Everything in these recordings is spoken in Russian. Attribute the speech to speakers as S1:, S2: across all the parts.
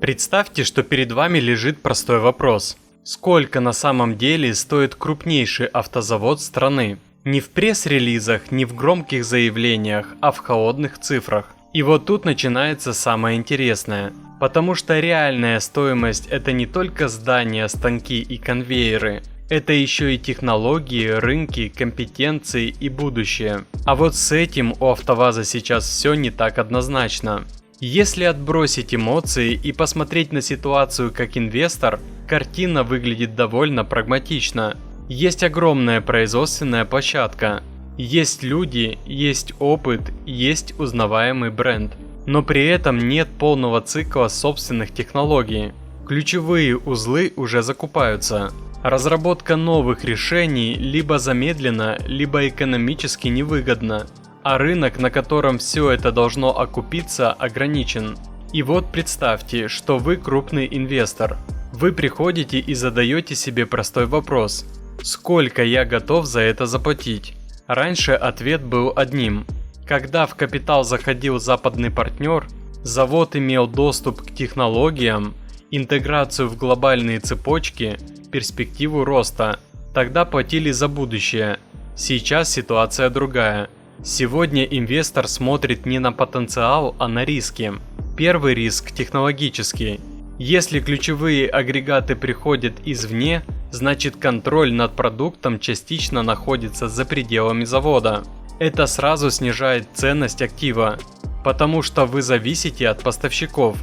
S1: Представьте, что перед вами лежит простой вопрос. Сколько на самом деле стоит крупнейший автозавод страны? Не в пресс-релизах, не в громких заявлениях, а в холодных цифрах. И вот тут начинается самое интересное. Потому что реальная стоимость – это не только здания, станки и конвейеры. Это еще и технологии, рынки, компетенции и будущее. А вот с этим у АвтоВАЗа сейчас все не так однозначно. Если отбросить эмоции и посмотреть на ситуацию как инвестор, картина выглядит довольно прагматично. Есть огромная производственная площадка, есть люди, есть опыт, есть узнаваемый бренд. Но при этом нет полного цикла собственных технологий. Ключевые узлы уже закупаются. Разработка новых решений либо замедлена, либо экономически невыгодна. А рынок, на котором все это должно окупиться, ограничен. И вот представьте, что вы крупный инвестор. Вы приходите и задаете себе простой вопрос. Сколько я готов за это заплатить? Раньше ответ был одним. Когда в капитал заходил западный партнер, завод имел доступ к технологиям, интеграцию в глобальные цепочки, перспективу роста. Тогда платили за будущее. Сейчас ситуация другая. Сегодня инвестор смотрит не на потенциал, а на риски. Первый риск технологический. Если ключевые агрегаты приходят извне, значит контроль над продуктом частично находится за пределами завода. Это сразу снижает ценность актива, потому что вы зависите от поставщиков.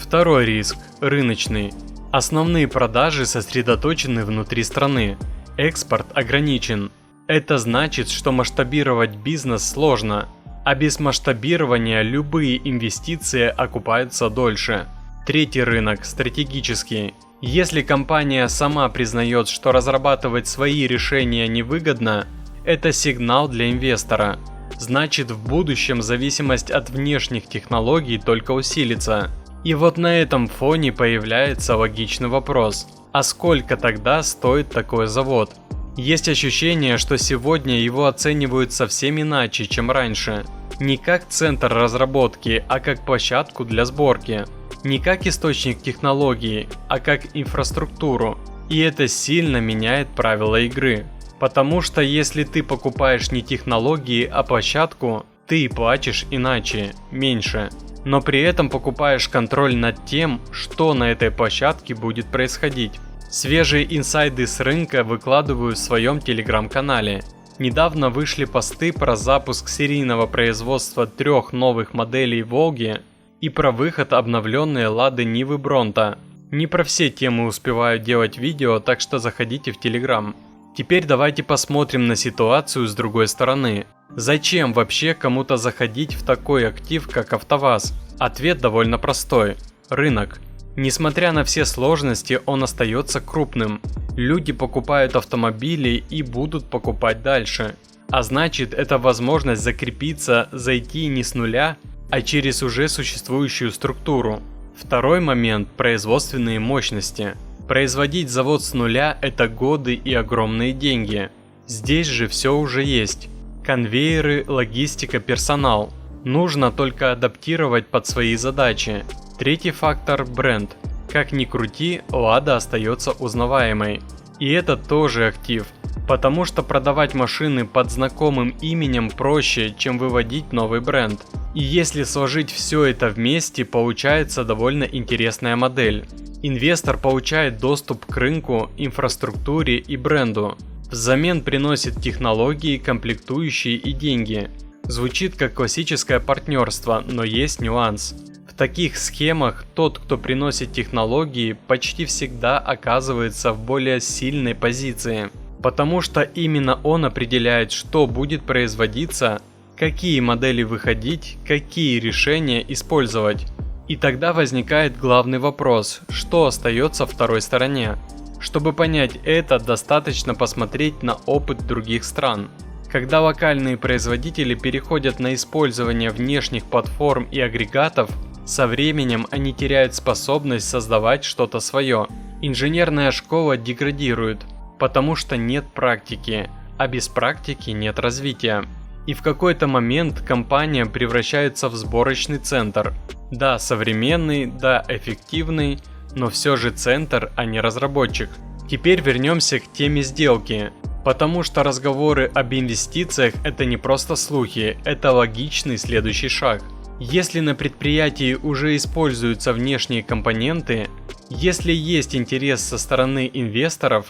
S1: Второй риск – рыночный. Основные продажи сосредоточены внутри страны. Экспорт ограничен. Это значит, что масштабировать бизнес сложно, а без масштабирования любые инвестиции окупаются дольше. Третий рынок – стратегический. Если компания сама признает, что разрабатывать свои решения невыгодно, это сигнал для инвестора. Значит, в будущем зависимость от внешних технологий только усилится. И вот на этом фоне появляется логичный вопрос. А сколько тогда стоит такой завод? Есть ощущение, что сегодня его оценивают совсем иначе, чем раньше. Не как центр разработки, а как площадку для сборки. Не как источник технологий, а как инфраструктуру. И это сильно меняет правила игры. Потому что если ты покупаешь не технологии, а площадку, ты платишь иначе, меньше. Но при этом покупаешь контроль над тем, что на этой площадке будет происходить. Свежие инсайды с рынка выкладываю в своем телеграм-канале. Недавно вышли посты про запуск серийного производства 3 новых моделей Волги и про выход обновленной Лады Нивы Бронта. Не про все темы успеваю делать видео, так что заходите в телеграм. Теперь давайте посмотрим на ситуацию с другой стороны. Зачем вообще кому-то заходить в такой актив, как АвтоВАЗ? Ответ довольно простой. Рынок. Несмотря на все сложности, он остается крупным. Люди покупают автомобили и будут покупать дальше. А значит, это возможность закрепиться, зайти не с нуля, а через уже существующую структуру. Второй момент – производственные мощности. Производить завод с нуля – это годы и огромные деньги. Здесь же все уже есть. Конвейеры, логистика, персонал. Нужно только адаптировать под свои задачи. Третий фактор – бренд. Как ни крути, Лада остается узнаваемой. И это тоже актив, потому что продавать машины под знакомым именем проще, чем выводить новый бренд. И если сложить все это вместе, получается довольно интересная модель. Инвестор получает доступ к рынку, инфраструктуре и бренду. Взамен приносит технологии, комплектующие и деньги. Звучит как классическое партнерство, но есть нюанс. В таких схемах тот, кто приносит технологии, почти всегда оказывается в более сильной позиции. Потому что именно он определяет, что будет производиться, какие модели выходить, какие решения использовать. И тогда возникает главный вопрос, что остается второй стороне. Чтобы понять это, достаточно посмотреть на опыт других стран. Когда локальные производители переходят на использование внешних платформ и агрегатов, со временем они теряют способность создавать что-то свое. Инженерная школа деградирует, потому что нет практики, а без практики нет развития. И в какой-то момент компания превращается в сборочный центр. Да, современный, да, эффективный, но все же центр, а не разработчик. Теперь вернемся к теме сделки. Потому что разговоры об инвестициях – это не просто слухи, это логичный следующий шаг. Если на предприятии уже используются внешние компоненты, если есть интерес со стороны инвесторов,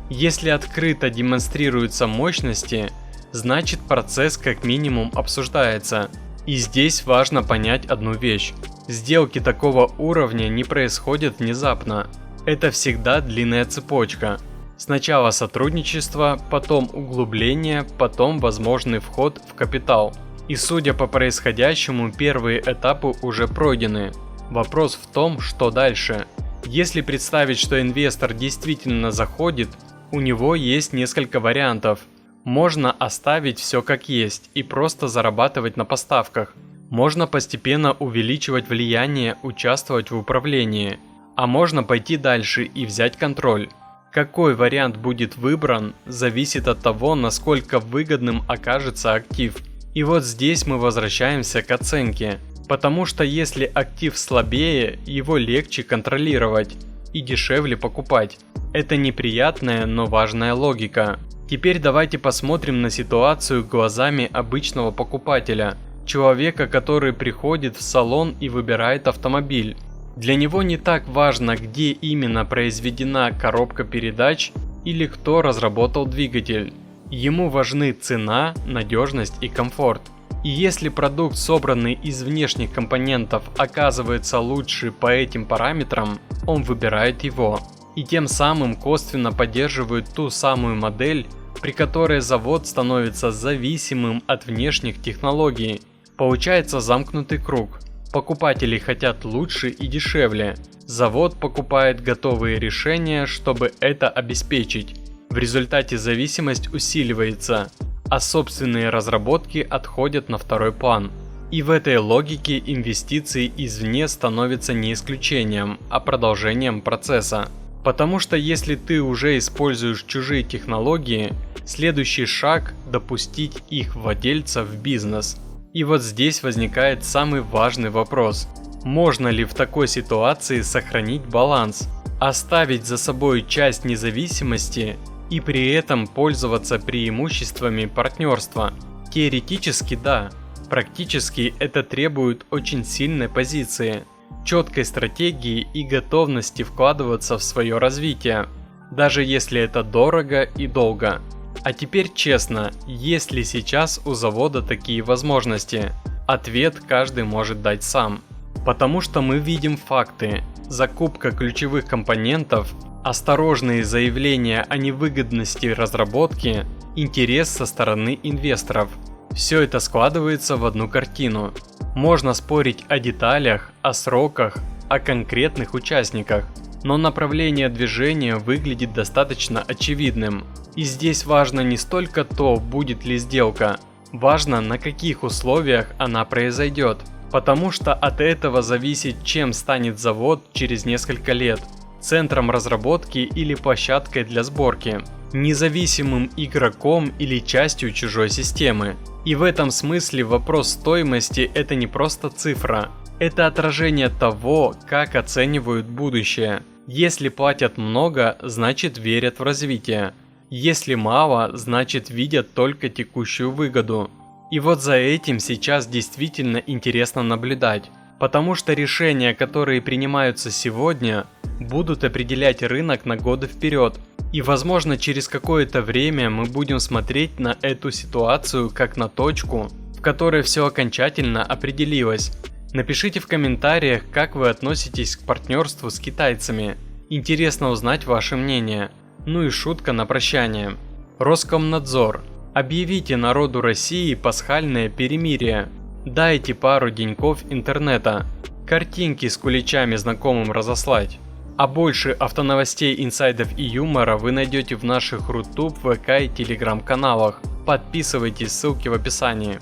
S1: если открыто демонстрируются мощности, значит процесс как минимум обсуждается. И здесь важно понять одну вещь. Сделки такого уровня не происходят внезапно. Это всегда длинная цепочка. Сначала сотрудничество, потом углубление, потом возможный вход в капитал. И судя по происходящему, первые этапы уже пройдены. Вопрос в том, что дальше. Если представить, что инвестор действительно заходит, у него есть несколько вариантов. Можно оставить все как есть и просто зарабатывать на поставках. Можно постепенно увеличивать влияние, участвовать в управлении. А можно пойти дальше и взять контроль. Какой вариант будет выбран, зависит от того, насколько выгодным окажется актив. И вот здесь мы возвращаемся к оценке. Потому что если актив слабее, его легче контролировать и дешевле покупать. Это неприятная, но важная логика. Теперь давайте посмотрим на ситуацию глазами обычного покупателя. Человека, который приходит в салон и выбирает автомобиль. Для него не так важно, где именно произведена коробка передач или кто разработал двигатель. Ему важны цена, надежность и комфорт. И если продукт, собранный из внешних компонентов, оказывается лучше по этим параметрам, он выбирает его. И тем самым косвенно поддерживает ту самую модель, при которой завод становится зависимым от внешних технологий. Получается замкнутый круг. Покупатели хотят лучше и дешевле. Завод покупает готовые решения, чтобы это обеспечить. В результате зависимость усиливается, а собственные разработки отходят на второй план. И в этой логике инвестиции извне становятся не исключением, а продолжением процесса. Потому что если ты уже используешь чужие технологии, следующий шаг – допустить их владельца в бизнес. И вот здесь возникает самый важный вопрос. Можно ли в такой ситуации сохранить баланс, оставить за собой часть независимости и при этом пользоваться преимуществами партнерства? Теоретически да, практически это требует очень сильной позиции, четкой стратегии и готовности вкладываться в свое развитие, даже если это дорого и долго. А теперь честно, есть ли сейчас у завода такие возможности? Ответ каждый может дать сам. Потому что мы видим факты. Закупка ключевых компонентов, осторожные заявления о невыгодности разработки, интерес со стороны инвесторов. Все это складывается в одну картину. Можно спорить о деталях, о сроках, о конкретных участниках. Но направление движения выглядит достаточно очевидным. И здесь важно не столько то, будет ли сделка, важно, на каких условиях она произойдет. Потому что от этого зависит, чем станет завод через несколько лет. Центром разработки или площадкой для сборки. Независимым игроком или частью чужой системы. И в этом смысле вопрос стоимости – это не просто цифра. Это отражение того, как оценивают будущее. Если платят много, значит верят в развитие. Если мало, значит видят только текущую выгоду. И вот за этим сейчас действительно интересно наблюдать. Потому что решения, которые принимаются сегодня, будут определять рынок на годы вперед. И возможно через какое-то время мы будем смотреть на эту ситуацию как на точку, в которой все окончательно определилось. Напишите в комментариях, как вы относитесь к партнерству с китайцами. Интересно узнать ваше мнение. Ну и шутка на прощание. Роскомнадзор. Объявите народу России пасхальное перемирие. Дайте пару деньков интернета. Картинки с куличами знакомым разослать. А больше автоновостей, инсайдов и юмора вы найдете в наших Рутуб, ВК и Телеграм каналах. Подписывайтесь, ссылки в описании.